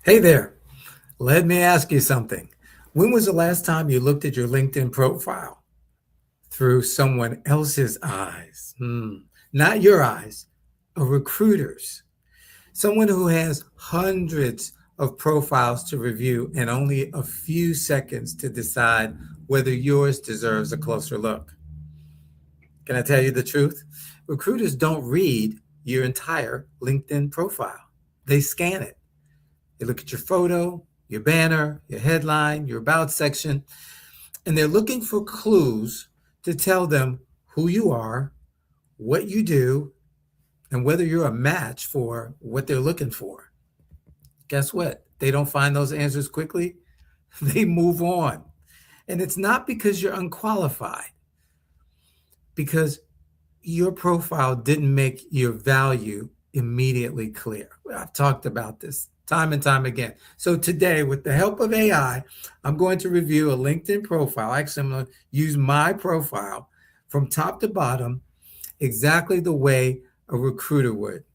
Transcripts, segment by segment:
Hey there, let me ask you something. When was the last time you looked at your LinkedIn profile through someone else's eyes? Not your eyes, a recruiter's. Someone who has hundreds of profiles to review and only a few seconds to decide whether yours deserves a closer look. Can I tell you the truth? Recruiters don't read your entire LinkedIn profile, they scan it. They look at your photo, your banner, your headline, your about section, and they're looking for clues to tell them who you are, what you do, and whether you're a match for what they're looking for. Guess what? They don't find those answers quickly. They move on. And it's not because you're unqualified, because your profile didn't make your value immediately clear. I've talked about this time and time again. So today, with the help of AI, I'm going to review a LinkedIn profile. Actually, I'm going to use my profile from top to bottom exactly the way a recruiter would.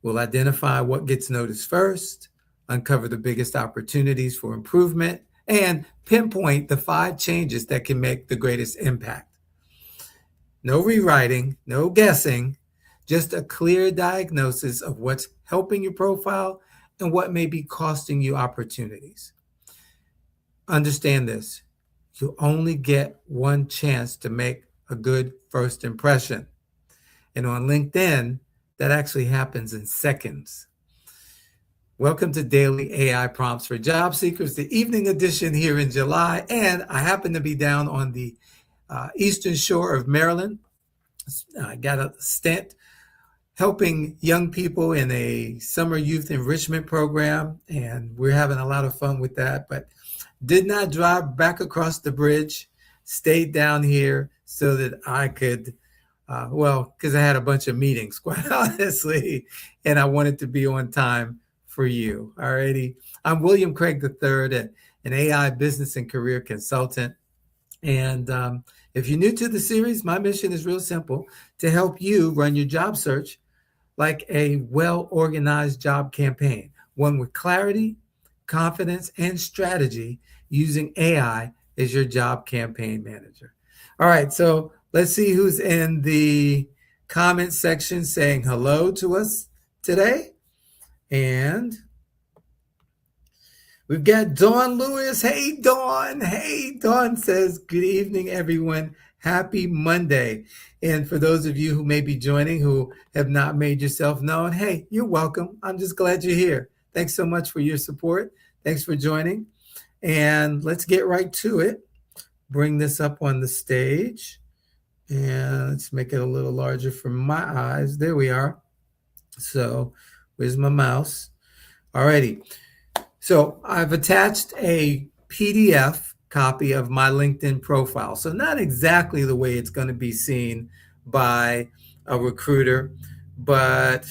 We'll identify what gets noticed first, uncover the biggest opportunities for improvement, and pinpoint the 5 changes that can make the greatest impact. No rewriting, no guessing, just a clear diagnosis of what's helping your profile and what may be costing you opportunities. Understand this, you only get one chance to make a good first impression. And on LinkedIn, that actually happens in seconds. Welcome to Daily AI Prompts for Job Seekers, the evening edition here in July. And I happen to be down on the eastern shore of Maryland. I got a stint helping young people in a summer youth enrichment program, and we're having a lot of fun with that, but did not drive back across the bridge, stayed down here so that I could, because I had a bunch of meetings, quite honestly, and I wanted to be on time for you. Alrighty. I'm William Craig III, an AI business and career consultant. And if you're new to the series, my mission is real simple: to help you run your job search like a well-organized job campaign, one with clarity, confidence, and strategy, using AI as your job campaign manager. All right, so let's see who's in the comment section saying hello to us today. And we've got Dawn Lewis. Hey, Dawn. Hey, Dawn says, good evening, everyone. Happy Monday. And for those of you who may be joining who have not made yourself known, hey, you're welcome. I'm just glad you're here. Thanks so much for your support. Thanks for joining. And let's get right to it. Bring this up on the stage. And let's make it a little larger for my eyes. There we are. So where's my mouse? Alrighty. So I've attached a PDF copy of my LinkedIn profile. So not exactly the way it's going to be seen by a recruiter, but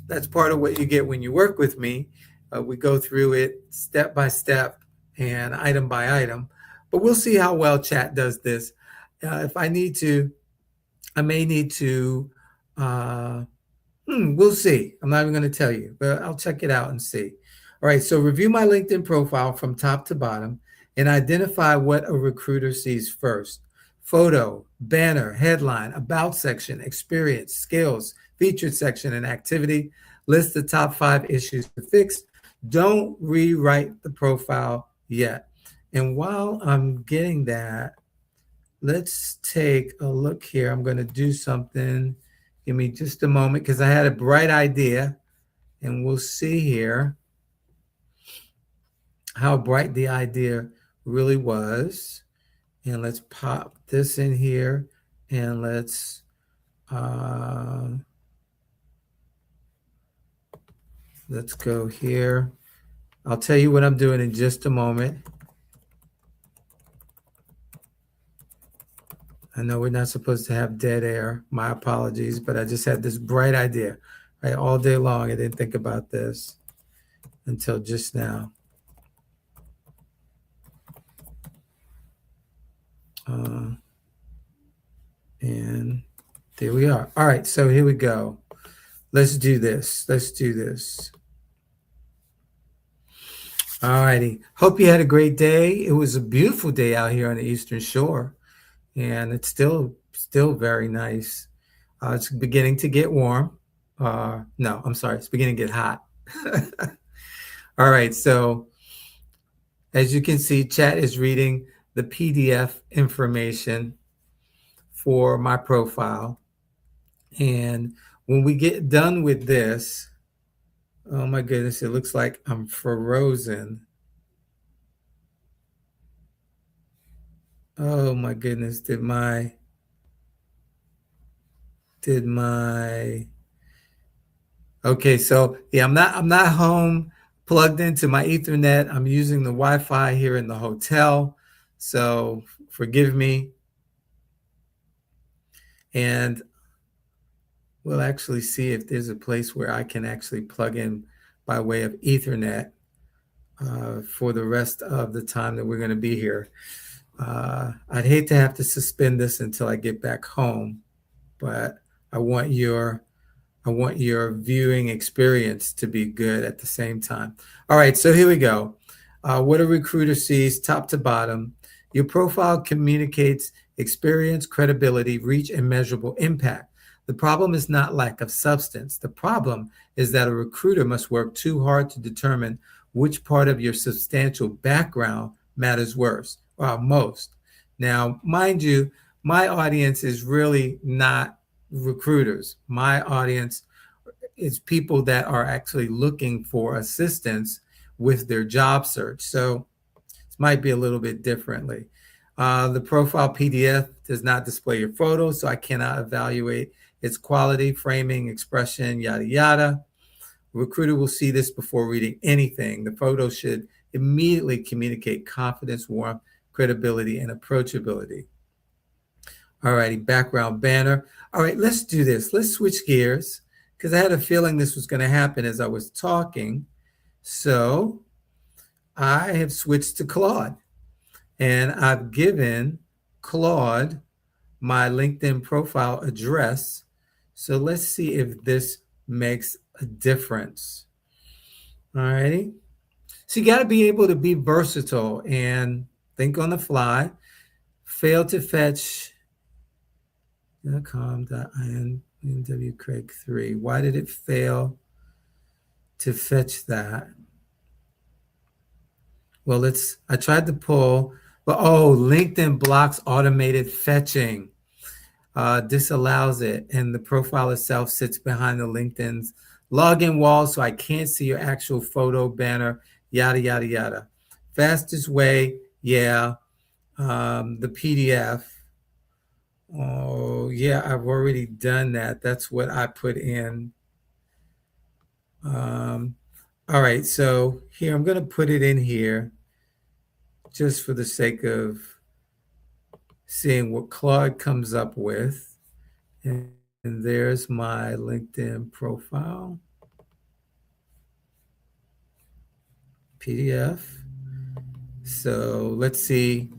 that's part of what you get when you work with me. We go through it step by step and item by item, but we'll see how well chat does this. If I need to, I may need to, we'll see. I'm not even going to tell you, but I'll check it out and see. All right, so review my LinkedIn profile from top to bottom and identify what a recruiter sees first. Photo, banner, headline, about section, experience, skills, featured section, and activity. List the top 5 issues to fix. Don't rewrite the profile yet. And while I'm getting that, let's take a look here. I'm going to do something. Give me just a moment because I had a bright idea, and we'll see here how bright the idea really was. And let's pop this in here, and let's go here. I'll tell you what I'm doing in just a moment. I know we're not supposed to have dead air. My apologies, but I just had this bright idea, right? All day long, I didn't think about this until just now. And there we are. All right, so here we go. Let's do this. All righty. Hope you had a great day. It was a beautiful day out here on the Eastern Shore, and it's still very nice. It's beginning to get warm. No, I'm sorry. It's beginning to get hot. All right. So as you can see, chat is reading the PDF information for my profile. And when we get done with this, oh my goodness, it looks like I'm frozen. Oh my goodness, did my okay, so yeah, I'm not home plugged into my Ethernet. I'm using the Wi-Fi here in the hotel. So forgive me. And we'll actually see if there's a place where I can actually plug in by way of Ethernet for the rest of the time that we're going to be here. I'd hate to have to suspend this until I get back home, but I want your viewing experience to be good at the same time. All right, so here we go. What a recruiter sees top to bottom. Your profile communicates experience, credibility, reach, and measurable impact. The problem is not lack of substance. The problem is that a recruiter must work too hard to determine which part of your substantial background matters most. Now, mind you, my audience is really not recruiters. My audience is people that are actually looking for assistance with their job search. So this might be a little bit differently. The profile PDF does not display your photo, so I cannot evaluate its quality, framing, expression, yada, yada. Recruiter will see this before reading anything. The photo should immediately communicate confidence, warmth, credibility, and approachability. All righty, background banner. All right, let's do this. Let's switch gears because I had a feeling this was going to happen as I was talking. So I have switched to Claude, and I've given Claude my LinkedIn profile address. So let's see if this makes a difference. All righty. So you got to be able to be versatile and think on the fly. Fail to fetch .com.in Craig 3. Why did it fail to fetch that? Well, I tried to pull, but LinkedIn blocks automated fetching. Disallows it, and the profile itself sits behind the LinkedIn's login wall, so I can't see your actual photo, banner, yada, yada, yada. Fastest way, yeah, the PDF. Oh, yeah, I've already done that. That's what I put in. All right, so here, I'm going to put it in here just for the sake of seeing what Claude comes up with. And there's my LinkedIn profile. PDF. So let's see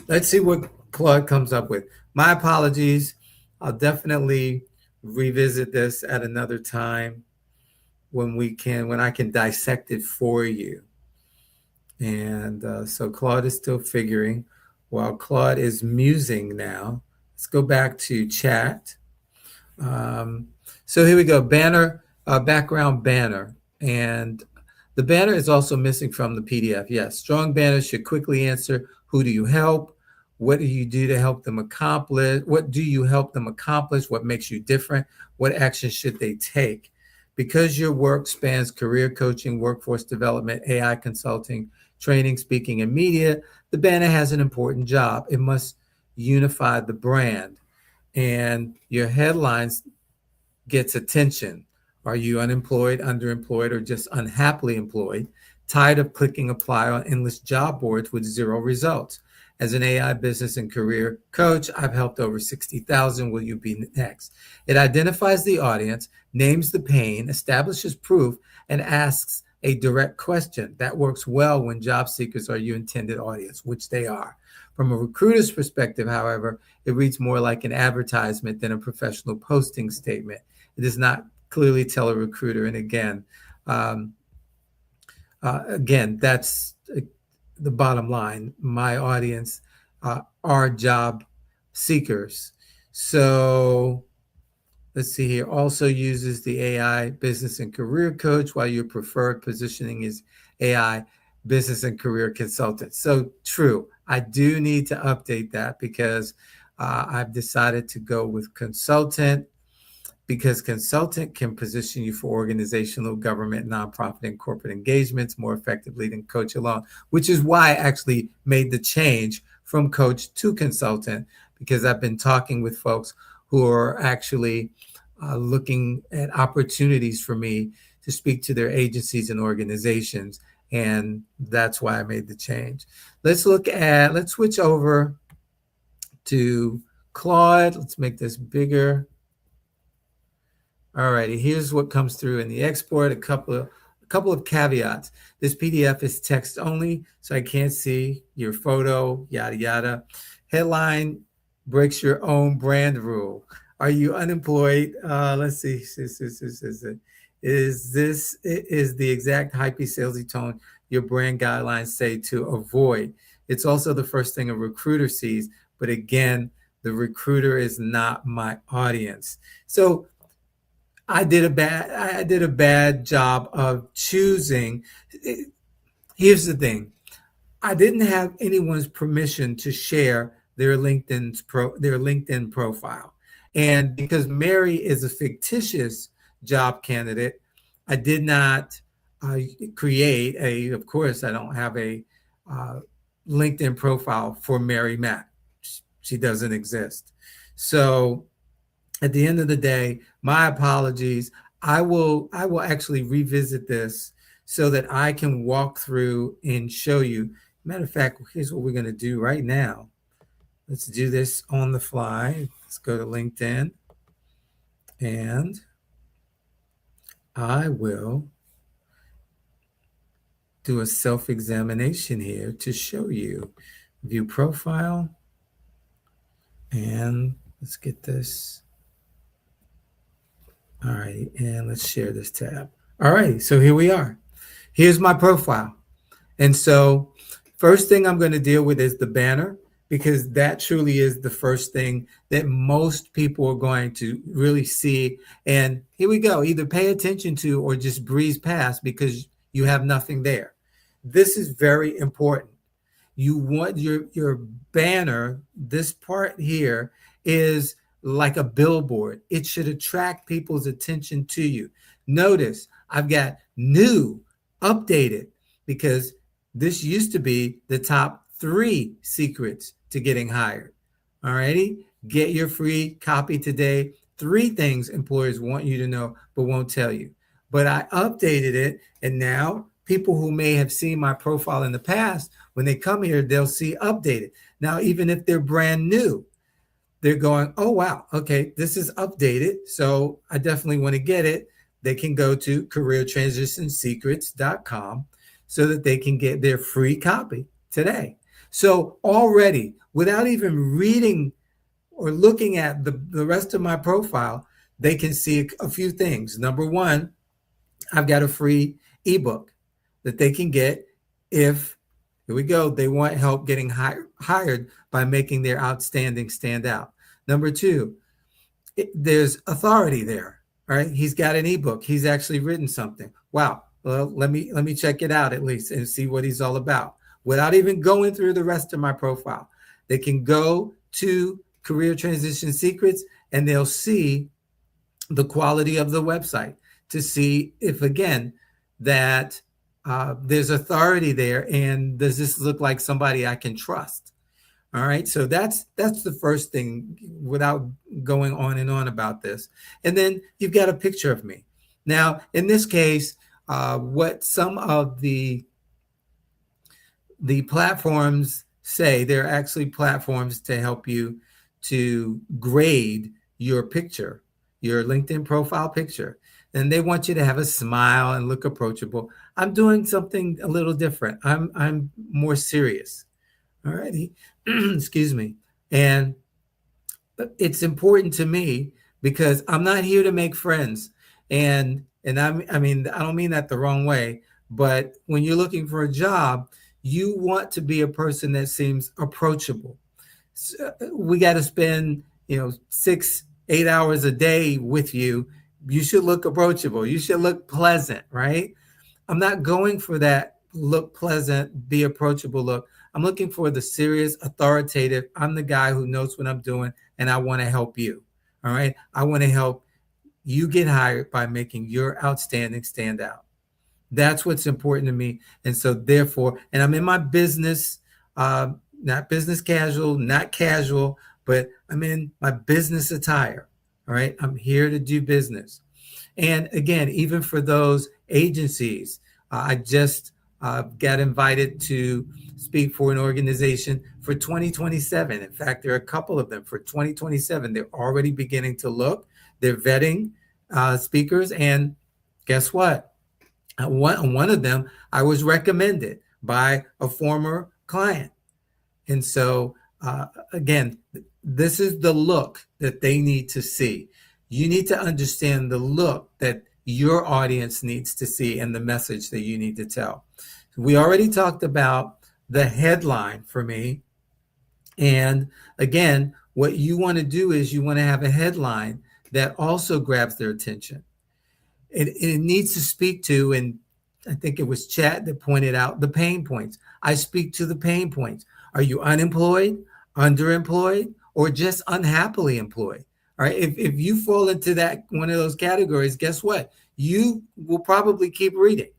what Claude comes up with. My apologies. I'll definitely revisit this at another time when I can dissect it for you. And so Claude is still figuring. While Claude is musing now, let's go back to chat. So here we go, banner, background banner. And the banner is also missing from the PDF. Yes, strong banners should quickly answer, who do you help? What do you do to help them accomplish? What do you help them accomplish? What makes you different? What action should they take? Because your work spans career coaching, workforce development, AI consulting, training, speaking, and media, the banner has an important job. It must unify the brand. And your headlines gets attention. Are you unemployed, underemployed, or just unhappily employed? Tired of clicking apply on endless job boards with zero results? As an AI business and career coach, I've helped over 60,000. Will you be next? It identifies the audience, names the pain, establishes proof, and asks a direct question. That works well when job seekers are your intended audience, which they are. From a recruiter's perspective, however, it reads more like an advertisement than a professional posting statement. It does not clearly tell a recruiter. And again, Again, that's the bottom line. My audience are job seekers. So let's see here. Also uses the AI business and career coach, while your preferred positioning is AI business and career consultant. So true. I do need to update that because I've decided to go with consultant, because consultant can position you for organizational, government, nonprofit, and corporate engagements more effectively than coach alone, which is why I actually made the change from coach to consultant, because I've been talking with folks who are actually looking at opportunities for me to speak to their agencies and organizations. And that's why I made the change. Let's switch over to Claude. Let's make this bigger. All righty, here's what comes through in the export. A couple of caveats. This PDF is text only, so I can't see your photo, yada yada. Headline breaks your own brand rule. Are you unemployed? Let's see. Is the exact hypey salesy tone your brand guidelines say to avoid? It's also the first thing a recruiter sees, but again, the recruiter is not my audience. So I did a bad job of choosing. Here's the thing. I didn't have anyone's permission to share their LinkedIn profile. And because Mary is a fictitious job candidate, I did not of course, I don't have a LinkedIn profile for Mary Mack. She doesn't exist. So at the end of the day, my apologies. I will actually revisit this so that I can walk through and show you. Matter of fact, here's what we're going to do right now. Let's do this on the fly. Let's go to LinkedIn, and I will do a self-examination here to show you. View profile, and let's get this. All right, and let's share this tab. All right, so here we are. Here's my profile. And so first thing I'm going to deal with is the banner, because that truly is the first thing that most people are going to really see. And here we go, either pay attention to or just breeze past because you have nothing there. This is very important. You want your banner, this part here is like a billboard. It should attract people's attention to you. Notice I've got new, updated, because this used to be the top 3 secrets to getting hired. All righty, get your free copy today. 3 things employers want you to know but won't tell you. But I updated it, and now people who may have seen my profile in the past, when they come here, they'll see updated. Now, even if they're brand new, they're going, oh, wow, okay, this is updated, so I definitely want to get it. They can go to careertransitionsecrets.com so that they can get their free copy today. So already, without even reading or looking at the rest of my profile, they can see a few things. Number one, I've got a free ebook that they can get if, here we go, they want help getting hired by making their outstanding stand out. Number 2, there's authority there, right? He's got an ebook. He's actually written something. Wow. Well, let me check it out at least and see what he's all about without even going through the rest of my profile. They can go to Career Transition Secrets and they'll see the quality of the website to see if, again, that there's authority there, and does this look like somebody I can trust? All right, so that's the first thing without going on and on about this. And then you've got a picture of me. Now, in this case, what some of the platforms say, they're actually platforms to help you to grade your picture, your LinkedIn profile picture. And they want you to have a smile and look approachable. I'm doing something a little different. I'm more serious. All righty. Excuse me. And it's important to me because I'm not here to make friends. And I mean, I don't mean that the wrong way, But when you're looking for a job, you want to be a person that seems approachable. We got to spend 6 8 hours a day with you. You should look approachable, you should look pleasant, right? I'm not going for that look pleasant, be approachable look. I'm looking for the serious, authoritative, I'm the guy who knows what I'm doing, and I want to help you. All right, I want to help you get hired by making your outstanding stand out. That's what's important to me. And so therefore, and I'm in my business, not business casual, not casual, but I'm in my business attire. All right. I'm here to do business. And again, even for those agencies, I just got invited to speak for an organization for 2027. In fact, there are a couple of them for 2027. They're already beginning to look, they're vetting speakers. And guess what? One of them, I was recommended by a former client. And so, again, this is the look that they need to see. You need to understand the look that your audience needs to see and the message that you need to tell. We already talked about the headline for me. And again, what you want to do is you want to have a headline that also grabs their attention. It needs to speak to, and I think it was Chat that pointed out the pain points. I speak to the pain points. Are you unemployed, underemployed, or just unhappily employed? All right. If you fall into that one of those categories, guess what? You will probably keep reading.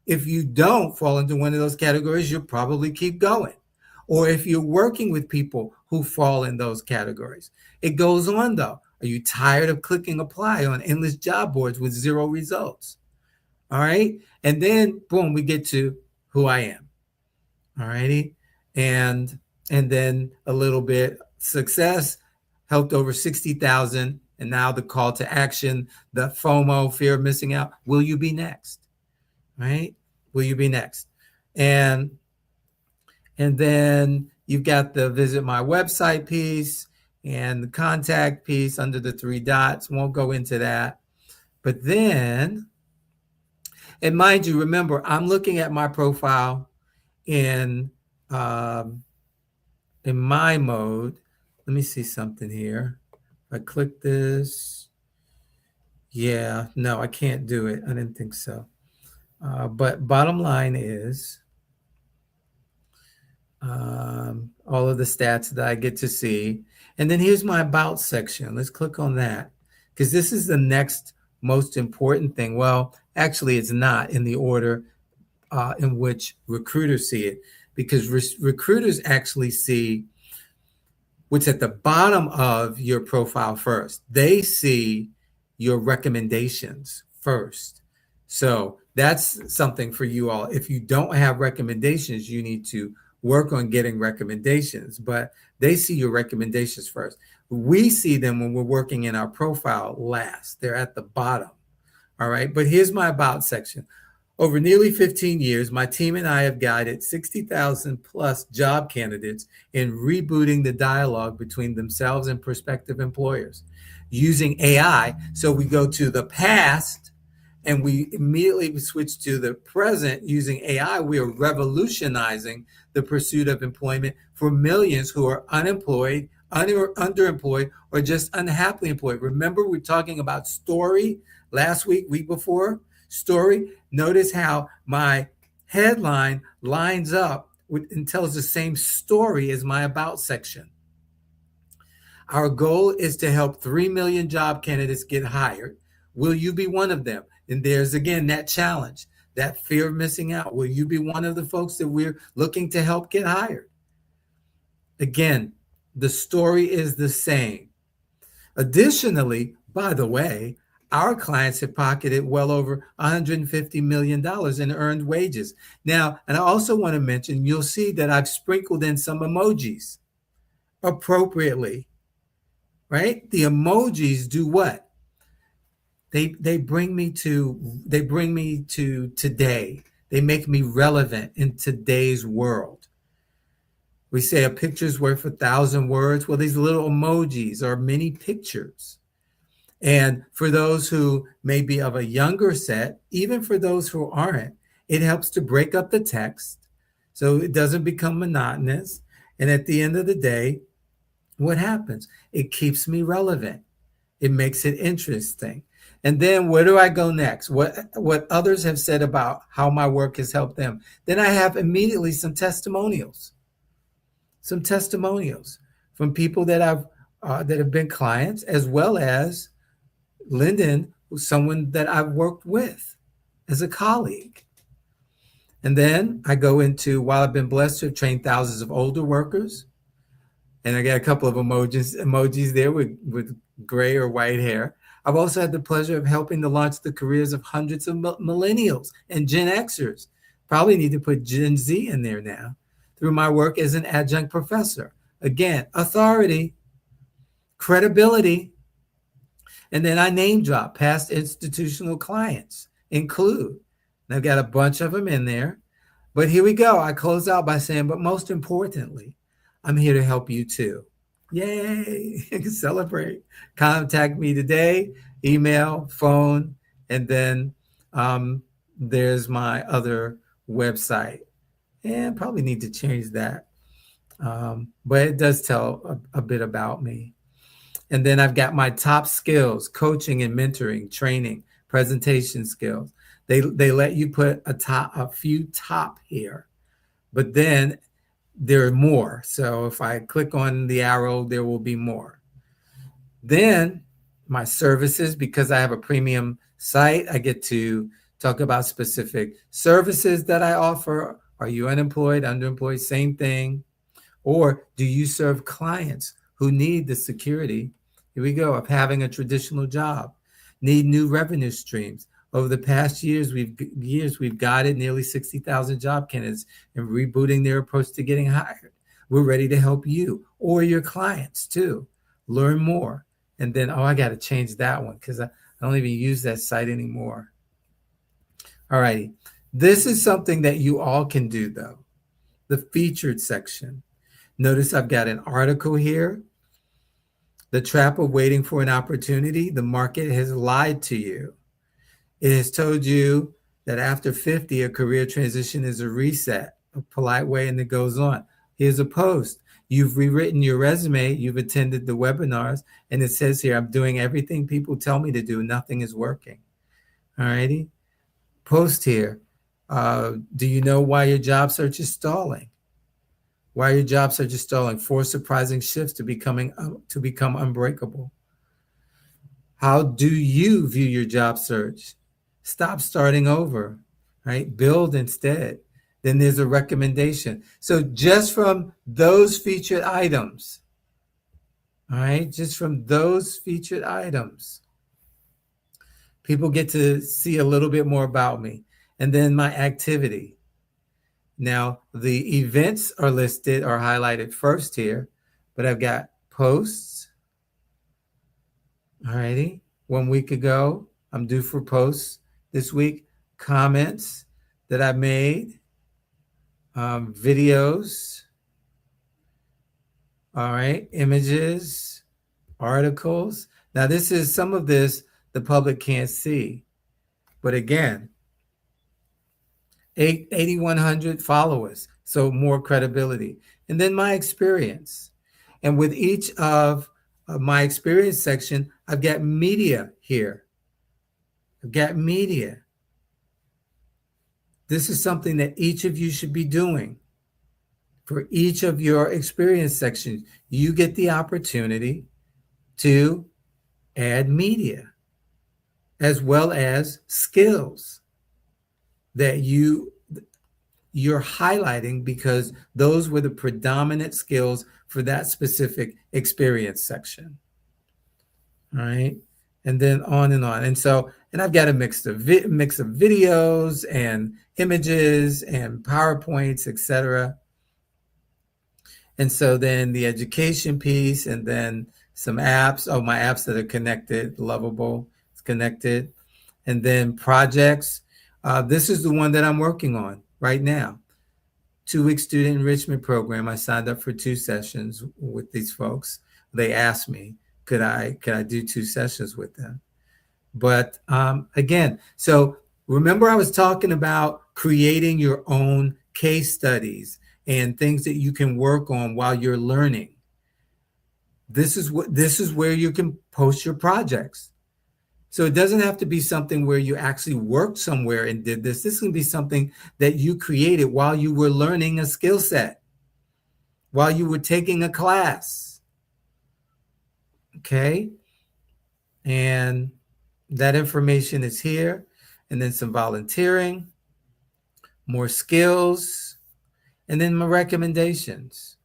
If you don't fall into one of those categories, you'll probably keep going. Or if you're working with people who fall in those categories, it goes on though. Are you tired of clicking apply on endless job boards with zero results? All right. And then boom, we get to who I am. All righty. And then a little bit success, helped over 60,000. And now the call to action, the FOMO, fear of missing out. Will you be next? Right? Will you be next? And then you've got the visit my website piece and the contact piece under the 3 dots. Won't go into that. But then, and mind you, remember, I'm looking at my profile in my mode. Let me see something here. If I click this, yeah, no, I can't do it. I didn't think so. But bottom line is all of the stats that I get to see. And then here's my about section. Let's click on that because this is the next most important thing. Well, actually, it's not in the order in which recruiters see it, because recruiters actually see what's at the bottom of your profile first. They see your recommendations first. So that's something for you all. If you don't have recommendations, you need to work on getting recommendations, but they see your recommendations first. We see them when we're working in our profile last. They're at the bottom. All right. But here's my about section. Over nearly 15 years, my team and I have guided 60,000 plus job candidates in rebooting the dialogue between themselves and prospective employers using AI. So we go to the past and we immediately switch to the present using AI. We are revolutionizing the pursuit of employment for millions who are unemployed, underemployed, or just unhappily employed. Remember, we're talking about story last week before? Story. Notice how my headline lines up and tells the same story as my about section. Our goal is to help 3 million job candidates get hired. Will you be one of them? And there's again that challenge, that fear of missing out. Will you be one of the folks that we're looking to help get hired? Again, the story is the same. Additionally, by the way, our clients have pocketed well over $150 million in earned wages. Now, and I also want to mention, you'll see that I've sprinkled in some emojis appropriately, right? The emojis do what? They bring me to today. They make me relevant in today's world. We say a picture's worth 1,000 words. Well, these little emojis are mini pictures. And for those who may be of a younger set, even for those who aren't, It helps to break up the text so it doesn't become monotonous. And at the end of the day, what happens? It keeps me relevant. It makes it interesting. And then where do I go next? What others have said about how my work has helped them. Then I have immediately some testimonials from people that have been clients, as well as Lyndon, who's someone that I've worked with as a colleague. And then I go into, while I've been blessed to have trained thousands of older workers, and I got a couple of emojis there with gray or white hair. I've also had the pleasure of helping to launch the careers of hundreds of millennials and Gen Xers. Probably need to put Gen Z in there now, through my work as an adjunct professor. Again, authority, credibility, and then I name drop past institutional clients, include. And I've got a bunch of them in there. But here we go. I close out by saying, but most importantly, I'm here to help you too. Yay! Celebrate. Contact me today, email, phone, and then there's my other website. And probably need to change that. But it does tell a bit about me. And then I've got my top skills: coaching and mentoring, training, presentation skills. They let you put a few top here, but then there are more. So if I click on the arrow, there will be more. Then my services, because I have a premium site, I get to talk about specific services that I offer. Are you unemployed, underemployed? Same thing. Or do you serve clients who need the security, here we go, of having a traditional job, need new revenue streams? Over the past years, we've guided nearly 60,000 job candidates in rebooting their approach to getting hired. We're ready to help you or your clients too. Learn more. And then, I got to change that one because I don't even use that site anymore. All righty. This is something that you all can do, though. The featured section. Notice I've got an article here. The trap of waiting for an opportunity. The market has lied to you. It has told you that after 50, a career transition is a reset, a polite way, and it goes on. Here's a post. You've rewritten your resume. You've attended the webinars, and it says here, I'm doing everything people tell me to do. Nothing is working. All righty. Post here. Do you know why your job search is stalling? Why your job search is stalling? 4 surprising shifts to become unbreakable. How do you view your job search? Stop starting over, right? Build instead. Then there's a recommendation. So just from those featured items, all right, just from those featured items, people get to see a little bit more about me. And then my activity. Now, the events are listed or highlighted first here, but I've got posts. All righty. 1 week ago, I'm due for posts this week. Comments that I made. Videos. All right. Images. Articles. Now, this is some of this the public can't see. But again, 8,100 followers, so more credibility. And then my experience. And with each of my experience section, I've got media here. I've got media. This is something that each of you should be doing. For each of your experience sections, you get the opportunity to add media as well as skills that you're highlighting because those were the predominant skills for that specific experience section. All right. And then on and on. And so, and I've got a mix of videos and images and PowerPoints, etc. And so then the education piece, and then some apps. Oh, my apps that are connected, Lovable, it's connected. And then projects. This is the one that I'm working on right now. 2-week student enrichment program. I signed up for 2 sessions with these folks. They asked me, could I do 2 sessions with them? But again, so remember I was talking about creating your own case studies and things that you can work on while you're learning. This is where you can post your projects. So it doesn't have to be something where you actually worked somewhere and did this. This can be something that you created while you were learning a skill set, while you were taking a class. Okay. And that information is here. And then some volunteering, more skills, and then my recommendations.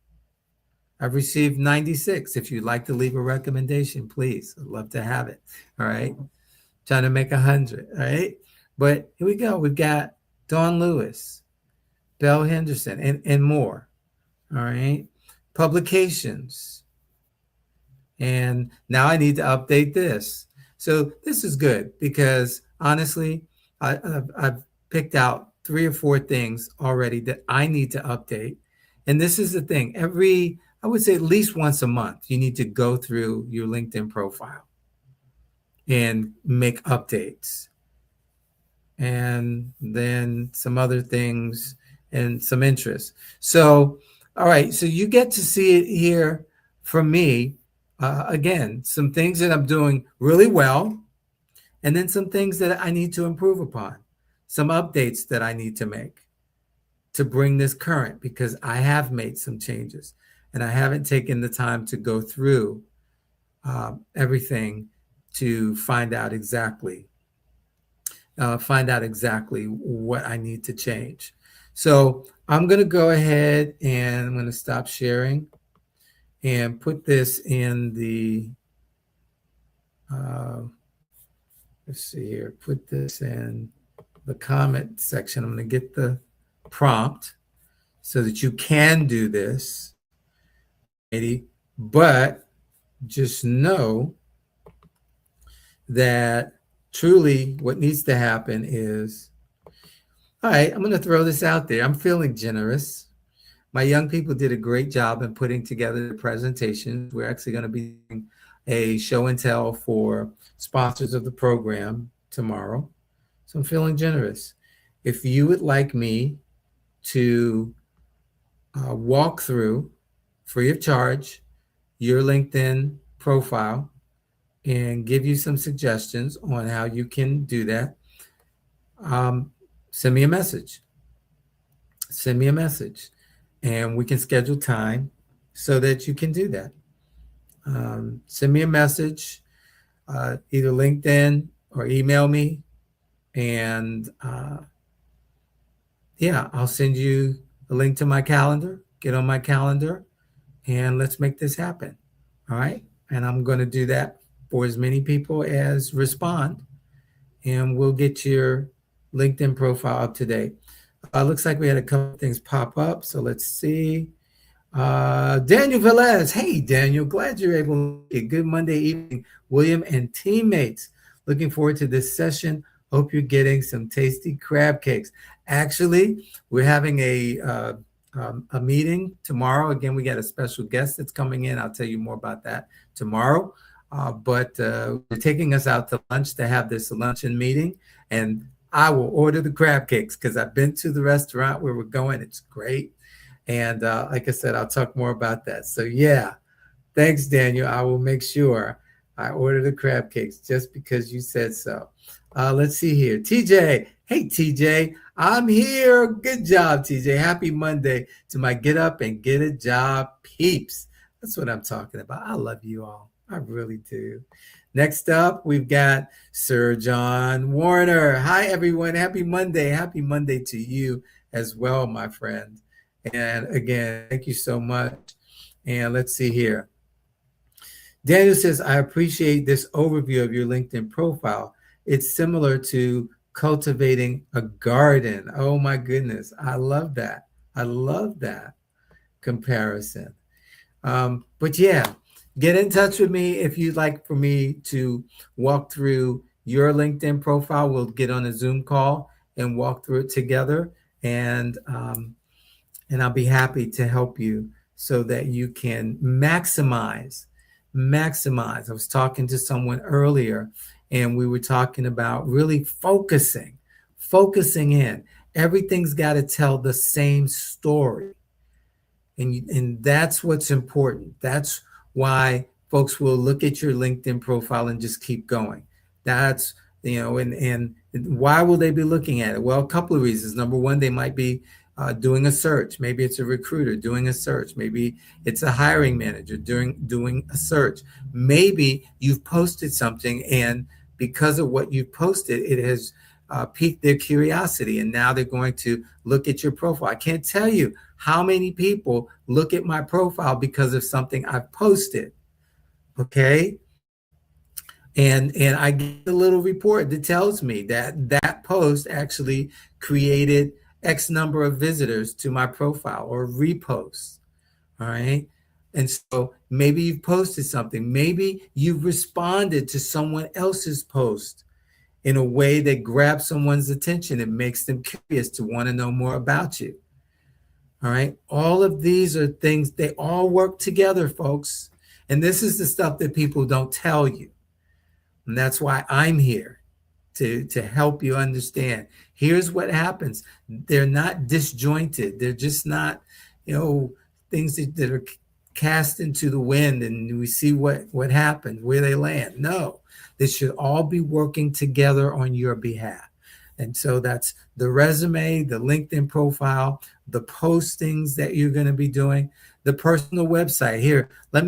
I've received 96. If you'd like to leave a recommendation, please. I'd love to have it. All right. Trying to make 100. All right. But here we go. We've got Dawn Lewis, Belle Henderson, and more. All right. Publications. And now I need to update this. So this is good because honestly, I've picked out 3 or 4 things already that I need to update. And this is the thing. I would say at least once a month, you need to go through your LinkedIn profile and make updates. And then some other things and some interests. So, all right. So you get to see it here from me. Again, some things that I'm doing really well, and then some things that I need to improve upon, some updates that I need to make to bring this current, because I have made some changes and I haven't taken the time to go through everything to find out exactly what I need to change. So I'm going to go ahead and I'm going to stop sharing and put this in the, let's see here, put this in the comment section. I'm going to get the prompt so that you can do this. But just know that truly what needs to happen is, all right, I'm going to throw this out there. I'm feeling generous. My young people did a great job in putting together the presentations. We're actually going to be doing a show and tell for sponsors of the program tomorrow. So I'm feeling generous. If you would like me to walk through, free of charge, your LinkedIn profile and give you some suggestions on how you can do that, send me a message. Send me a message and we can schedule time so that you can do that. Send me a message, either LinkedIn or email me. And I'll send you a link to my calendar. Get on my calendar and let's make this happen. All right. And I'm going to do that for as many people as respond. And we'll get your LinkedIn profile up to date. Looks like we had a couple of things pop up. So let's see. Daniel Velez. Hey, Daniel. Glad you're able to get a good Monday evening. William and teammates. Looking forward to this session. Hope you're getting some tasty crab cakes. Actually, we're having a meeting tomorrow. Again, we got a special guest that's coming in. I'll tell you more about that tomorrow. But they're taking us out to lunch to have this luncheon meeting. And I will order the crab cakes because I've been to the restaurant where we're going. It's great. And like I said, I'll talk more about that. So yeah, thanks, Daniel. I will make sure I order the crab cakes just because you said so. Let's see here. TJ. Hey, TJ. I'm here. Good job, TJ. Happy Monday to my Get Up and Get a Job peeps. That's what I'm talking about. I love you all. I really do. Next up, we've got Sir John Warner. Hi, everyone. Happy Monday. Happy Monday to you as well, my friend. And again, thank you so much. And let's see here. Daniel says, I appreciate this overview of your LinkedIn profile. It's similar to cultivating a garden. Oh, my goodness. I love that. I love that comparison. But yeah. Get in touch with me if you'd like for me to walk through your LinkedIn profile. We'll get on a Zoom call and walk through it together. And I'll be happy to help you so that you can maximize. I was talking to someone earlier and we were talking about really focusing in. Everything's got to tell the same story. And that's what's important. That's why folks will look at your LinkedIn profile and just keep going. That's, and why will they be looking at it? Well, a couple of reasons. Number one, they might be doing a search. Maybe it's a recruiter doing a search. Maybe it's a hiring manager doing a search. Maybe you've posted something, and because of what you've posted, it has piqued their curiosity, and now they're going to look at your profile. I can't tell you how many people look at my profile because of something I've posted. Okay. And I get a little report that tells me that that post actually created X number of visitors to my profile or reposts. All right. And so maybe you've posted something. Maybe you've responded to someone else's post in a way that grabs someone's attention and makes them curious to want to know more about you. All right. All of these are things, they all work together, folks. And this is the stuff that people don't tell you. And that's why I'm here to help you understand. Here's what happens. They're not disjointed. They're just not, things that are cast into the wind and we see what happens, where they land. No, they should all be working together on your behalf. And so that's the resume, the LinkedIn profile, the postings that you're going to be doing, the personal website. Here, how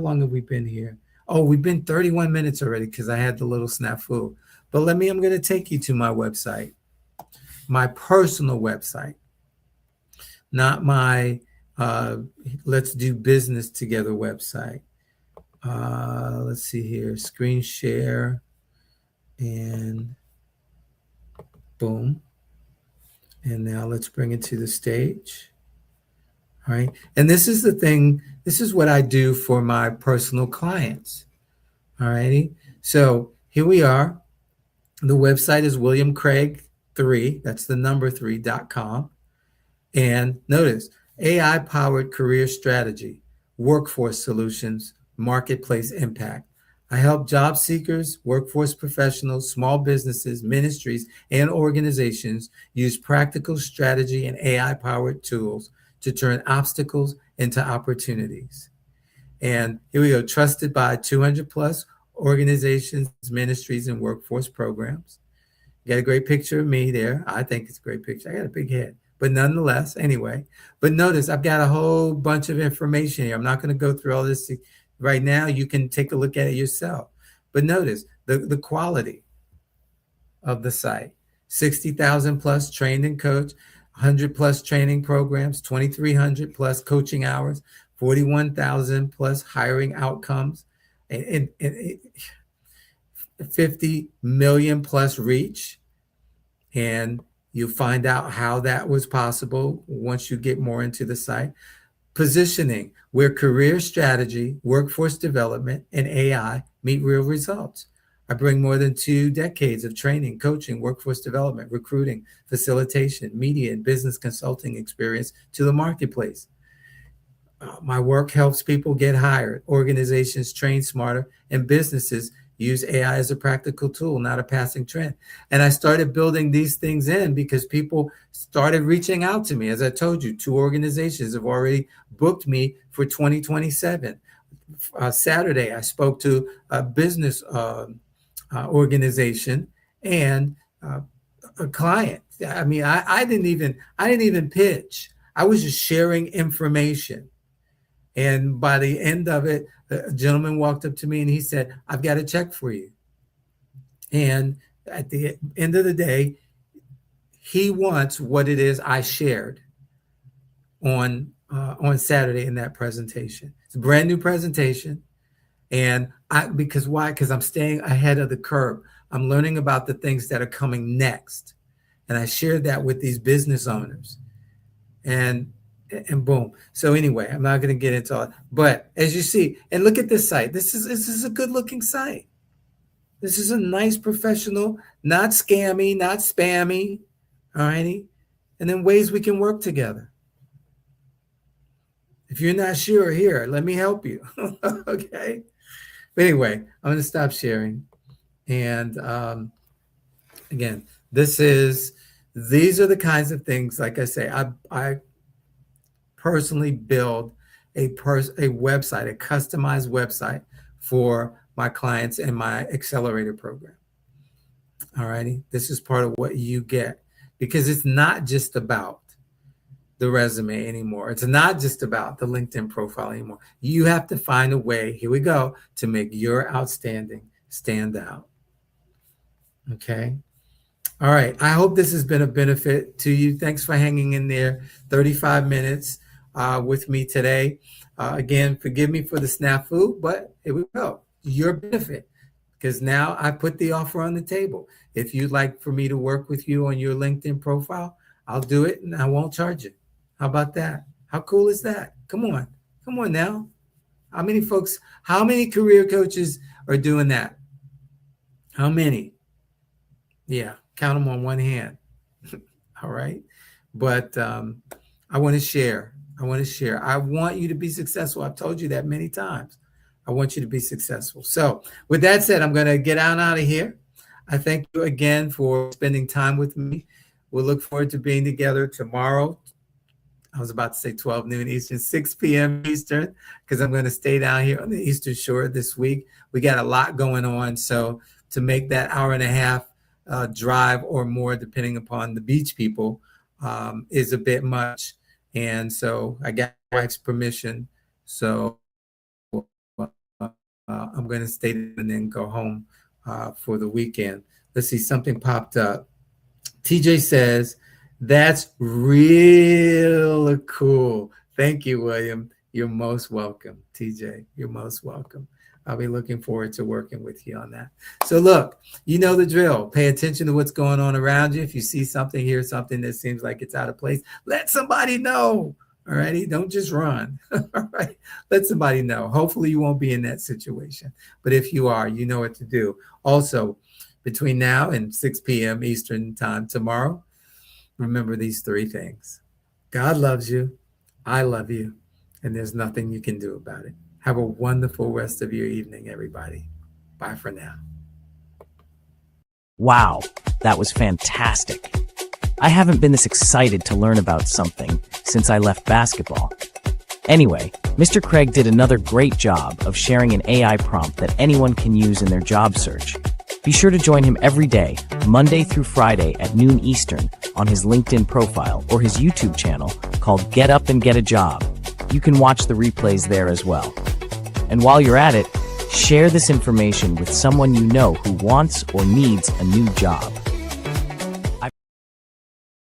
long have we been here? Oh, we've been 31 minutes already because I had the little snafu. But I'm going to take you to my website, my personal website, not my let's do business together website. Let's see here, screen share, and boom. And now let's bring it to the stage. All right. And this is the thing, this is what I do for my personal clients. All righty. So here we are. The website is WilliamCraig3, that's the number 3.com. And notice, AI-powered career strategy, workforce solutions, marketplace impact. I help job seekers, workforce professionals, small businesses, ministries, and organizations use practical strategy and AI-powered tools to turn obstacles into opportunities. And here we go, trusted by 200 plus organizations, ministries, and workforce programs. You got a great picture of me there. I think it's a great picture. I got a big head, but nonetheless, anyway. But notice I've got a whole bunch of information here. I'm not going to go through all this right now. You can take a look at it yourself. But notice the quality of the site. 60,000 plus trained and coached, 100 plus training programs, 2,300 plus coaching hours, 41,000 plus hiring outcomes, and 50 million plus reach. And you'll find out how that was possible once you get more into the site. Positioning, where career strategy, workforce development, and AI meet real results. I bring more than 2 decades of training, coaching, workforce development, recruiting, facilitation, media, and business consulting experience to the marketplace. My work helps people get hired, organizations train smarter, and businesses use AI as a practical tool, not a passing trend. And I started building these things in because people started reaching out to me. As I told you, 2 organizations have already booked me for 2027. Saturday, I spoke to a business organization and a client. I mean, I didn't even pitch. I was just sharing information. And by the end of it, the gentleman walked up to me and he said, "I've got a check for you." And at the end of the day, he wants what it is I shared on Saturday in that presentation. It's a brand new presentation. And because why? Because I'm staying ahead of the curve. I'm learning about the things that are coming next. And I shared that with these business owners. And boom. So anyway, I'm not going to get into all that. But as you see, and look at this site. This is a good looking site. This is a nice professional, not scammy, not spammy. All righty. And then ways we can work together. If you're not sure, here, let me help you. Okay. But anyway, I'm going to stop sharing. And again, These are the kinds of things, like I say, I personally build a website, a customized website for my clients and my accelerator program. All righty. This is part of what you get, because it's not just about the resume anymore. It's not just about the LinkedIn profile anymore. You have to find a way, here we go, to make your outstanding stand out. Okay. All right. I hope this has been a benefit to you. Thanks for hanging in there 35 minutes with me today. Again, forgive me for the snafu, but here we go. Your benefit, because now I put the offer on the table. If you'd like for me to work with you on your LinkedIn profile, I'll do it and I won't charge you. How about that? How cool is that? Come on. Come on now. How many career coaches are doing that? How many? Yeah, count them on one hand. All right. But I want to share. I want you to be successful. I've told you that many times. I want you to be successful. So with that said, I'm going to get out of here. I thank you again for spending time with me. We'll look forward to being together tomorrow. I was about to say 12 noon Eastern, 6 p.m. Eastern, because I'm going to stay down here on the Eastern Shore this week. We got a lot going on. So to make that hour and a half drive or more, depending upon the beach people, is a bit much. And so I got my wife's permission. So I'm going to stay and then go home for the weekend. Let's see, something popped up. TJ says, that's real cool. Thank you, William. You're most welcome, TJ. You're most welcome. I'll be looking forward to working with you on that. So look, you know the drill. Pay attention to what's going on around you. If you see something, hear something that seems like it's out of place, let somebody know. All righty. Don't just run. All right. Let somebody know. Hopefully you won't be in that situation. But if you are, you know what to do. Also, between now and 6 p.m. Eastern time tomorrow, remember these three things. God loves you. I love you. And there's nothing you can do about it. Have a wonderful rest of your evening, everybody. Bye for now. Wow, that was fantastic. I haven't been this excited to learn about something since I left basketball. Anyway, Mr. Craig did another great job of sharing an AI prompt that anyone can use in their job search. Be sure to join him every day, Monday through Friday at noon Eastern, on his LinkedIn profile or his YouTube channel called Get Up and Get a Job. You can watch the replays there as well. And while you're at it, share this information with someone you know who wants or needs a new job.